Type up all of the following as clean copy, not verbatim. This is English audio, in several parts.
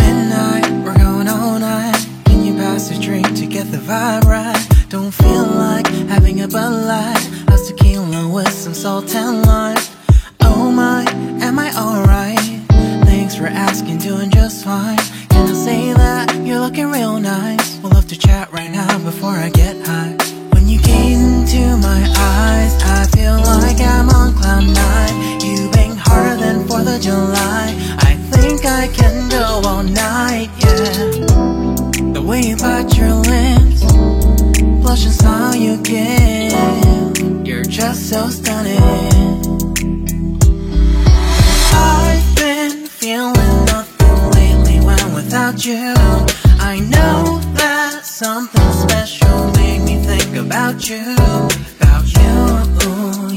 midnight, we're going all night. Can you pass a drink to get the vibe right? Don't feel like having a Bud Light. How's tequila with some salt and lime? Oh my, am I alright? Thanks for asking, doing just fine. Can I say that you're looking real nice? We'll love to chat right now before I get high. When you gaze into my eyes, I feel like I'm on cloud nine. You bang harder than 4th of July. I think I can go all night, yeah. The way you bite your lips, blush and smile you give, you're just so stunning. I've been feeling nothing lately when without you. I know that something special made me think about you. About you,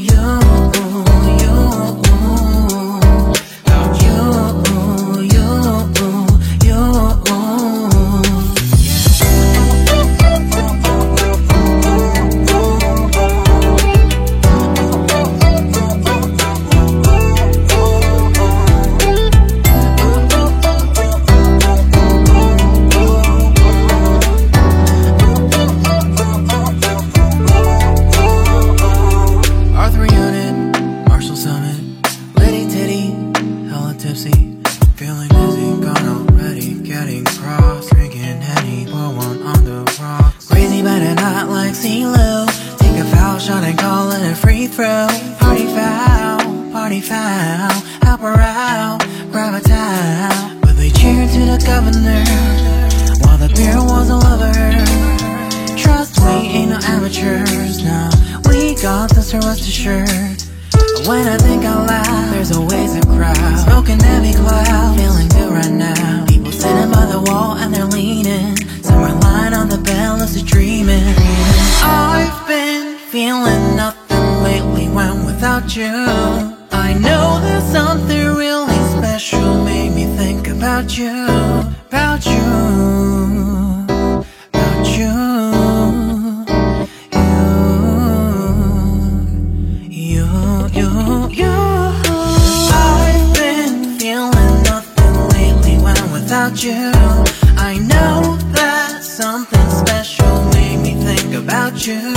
you, you. About you, you, you. Feeling dizzy, gone already, getting cross. Drinking Henny, pour one on the rocks. Crazy but not like CeeLo. Take a foul shot and call it a free throw. Party foul, help her out, grab a towel. But they cheered to the governor, while the beer was all over her. Trust me, ain't no amateurs, no. We got this, so rest assured. When I think out loud, there's always a crowd. Smoking heavy cloud, feeling good right now. People sitting by the wall and they're leaning. Some are lying on the bed, lucid dreaming. I've been feeling nothing lately when without you. I know there's something really special made me think about you. About you, about you. I've been feeling nothing lately when without you. I know that something special made me think about you.